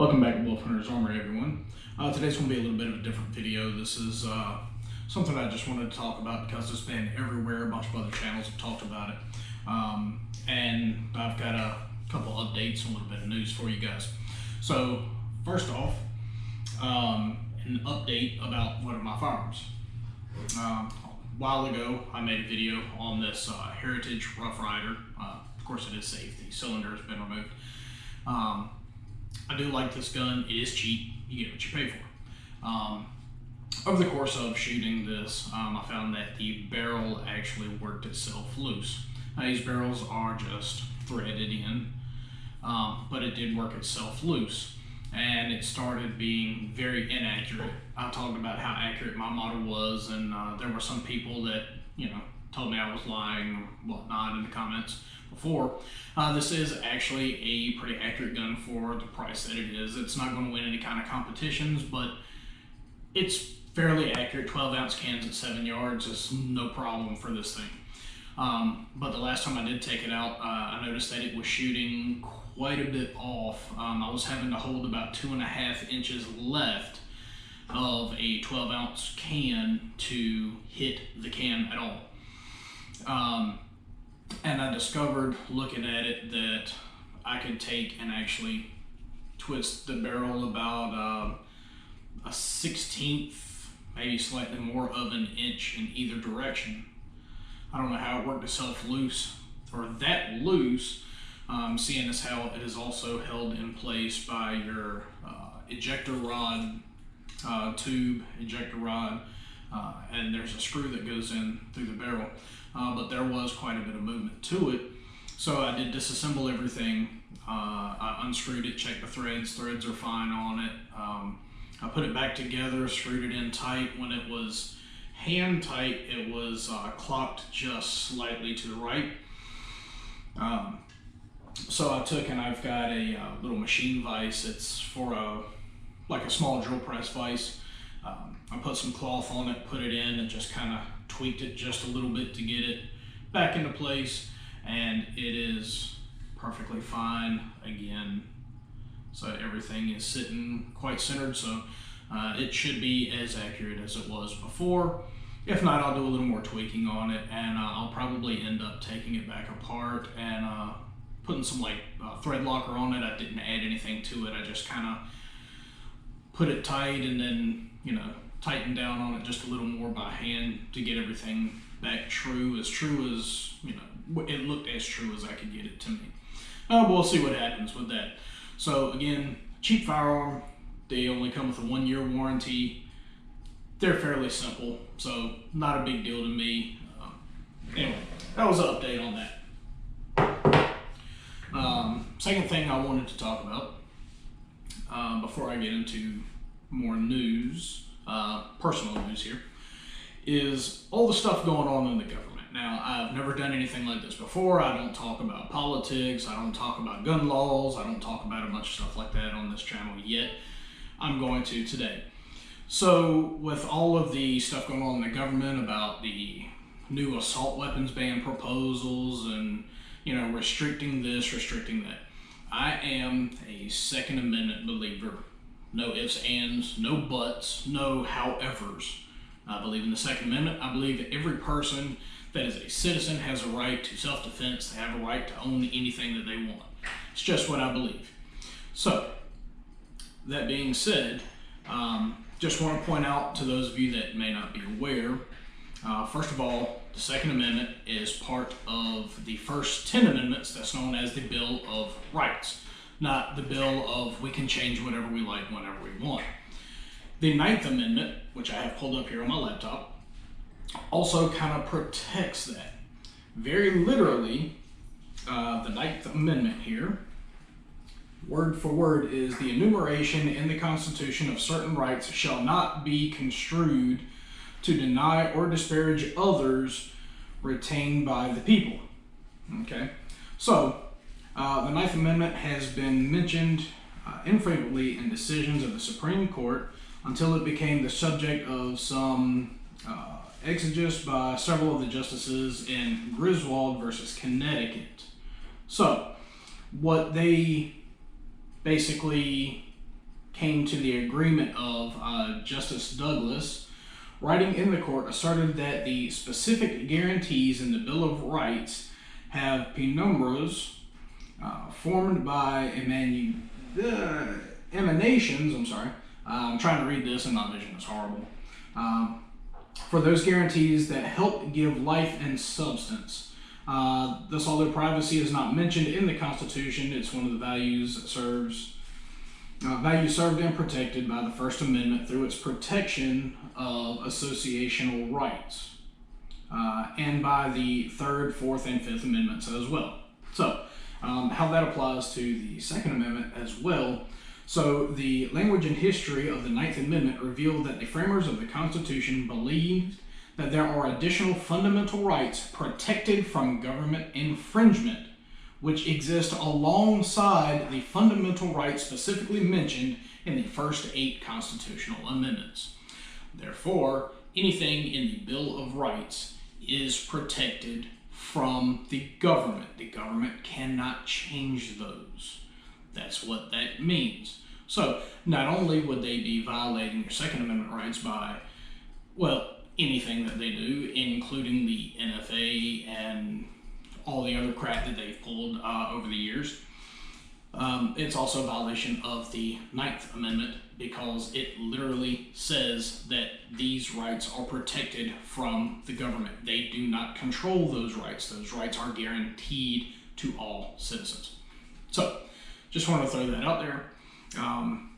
Welcome back to Wolf Hunter's Armory, everyone. Today's going to be a little bit of a different video. This is something I just wanted to talk about because it's been everywhere. A bunch of other channels have talked about it. And I've got a couple updates and a little bit of news for you guys. So, first off, an update about one of my firearms. A while ago, I made a video on this Heritage Rough Rider. Of course, it is safe. The cylinder has been removed. I do like this gun. It is cheap. You get what you pay for. Over the course of shooting this, I found that the barrel actually worked itself loose. Now, these barrels are just threaded in, but it did work itself loose, and it started being very inaccurate. I talked about how accurate my model was, and there were some people that, told me I was lying or whatnot in the comments before. This is actually a pretty accurate gun for the price that it is. It's not going to win any kind of competitions, but it's fairly accurate. 12-ounce cans at 7 yards is no problem for this thing. But the last time I did take it out, I noticed that it was shooting quite a bit off. I was having to hold about 2.5 inches left of a 12-ounce can to hit the can at all. And I discovered, looking at it, that I could take and actually twist the barrel about a 1/16, maybe slightly more of an inch in either direction. I don't know how it worked itself loose, or that loose, seeing as how it is also held in place by your ejector rod, tube, ejector rod, and there's a screw that goes in through the barrel. But there was quite a bit of movement to it. So I did disassemble everything. I unscrewed it, checked the threads. Threads are fine on it. I put it back together, screwed it in tight. When it was hand tight, it was clocked just slightly to the right. So I took and I've got a little machine vise. It's for like a small drill press vise. I put some cloth on it, put it in, and just kind of tweaked it just a little bit to get it back into place, and it is perfectly fine again. So everything is sitting quite centered, so it should be as accurate as it was before. If not, I'll do a little more tweaking on it, and I'll probably end up taking it back apart and putting some thread locker on it. I didn't add anything to it. I just kind of put it tight and then, tighten down on it just a little more by hand to get everything back true as, it looked as true as I could get it to me. But we'll see what happens with that. So again, cheap firearm. They only come with a 1-year warranty. They're fairly simple, so not a big deal to me. Anyway, that was an update on that. Second thing I wanted to talk about before I get into more news, personal news here, is all the stuff going on in the government. Now, I've never done anything like this before. I don't talk about politics. I don't talk about gun laws. I don't talk about a bunch of stuff like that on this channel yet. I'm going to today. So, with all of the stuff going on in the government about the new assault weapons ban proposals and, restricting this, restricting that, I am a Second Amendment believer. No ifs, ands, no buts, no howevers. I believe in the Second Amendment. I believe that every person that is a citizen has a right to self-defense. They have a right to own anything that they want. It's just what I believe. So, that being said, just want to point out to those of you that may not be aware, first of all, the Second Amendment is part of the first 10 amendments that's known as the Bill of Rights. Not the bill of we can change whatever we like whenever we want. The 9th Amendment, which I have pulled up here on my laptop, also kind of protects that. Very literally, the 9th Amendment here, word for word, is the enumeration in the Constitution of certain rights shall not be construed to deny or disparage others retained by the people. Okay, so the 9th Amendment has been mentioned infrequently in decisions of the Supreme Court until it became the subject of some exegesis by several of the justices in Griswold versus Connecticut. So, what they basically came to the agreement of Justice Douglas, writing in the court, asserted that the specific guarantees in the Bill of Rights have penumbras formed by emanations. I'm trying to read this and my vision is horrible. For those guarantees that help give life and substance. Thus, although privacy is not mentioned in the Constitution, it's one of the values that values served and protected by the First Amendment through its protection of associational rights, and by the Third, Fourth, and Fifth Amendments as well. So, how that applies to the Second Amendment as well. So, the language and history of the Ninth Amendment revealed that the framers of the Constitution believed that there are additional fundamental rights protected from government infringement, which exist alongside the fundamental rights specifically mentioned in the first 8 constitutional amendments. Therefore, anything in the Bill of Rights is protected from the government. The government cannot change those. That's what that means. So, not only would they be violating your Second Amendment rights by, well, anything that they do, including the NFA and all the other crap that they've pulled over the years. It's also a violation of the Ninth Amendment because it literally says that these rights are protected from the government. They do not control those rights. Those rights are guaranteed to all citizens. So, just want to throw that out there.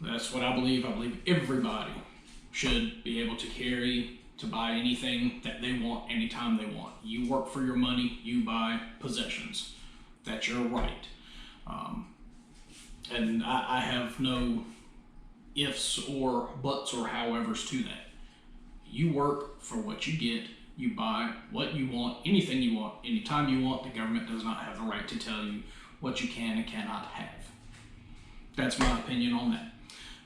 That's what I believe. I believe everybody should be able to buy anything that they want anytime they want. You work for your money, you buy possessions. That's your right. And I have no ifs or buts or howevers to that. You work for what you get, you buy what you want, anything you want, anytime you want. The government does not have the right to tell you what you can and cannot have. That's my opinion on that.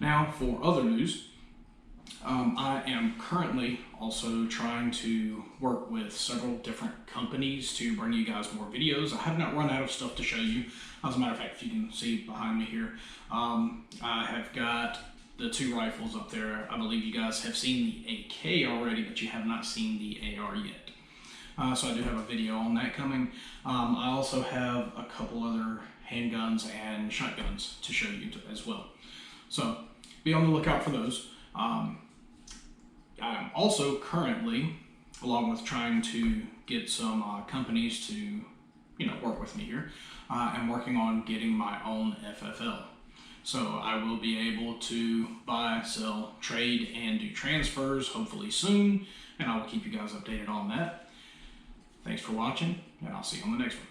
Now, for other news, I am currently also trying to work with several different companies to bring you guys more videos. I have not run out of stuff to show you. As a matter of fact, if you can see behind me here, I have got the 2 rifles up there. I believe you guys have seen the AK already, but you have not seen the AR yet. So I do have a video on that coming. I also have a couple other handguns and shotguns to show you as well. So be on the lookout for those. I'm also currently, along with trying to get some companies to, work with me here, I'm working on getting my own FFL. So I will be able to buy, sell, trade, and do transfers hopefully soon, and I will keep you guys updated on that. Thanks for watching, and I'll see you on the next one.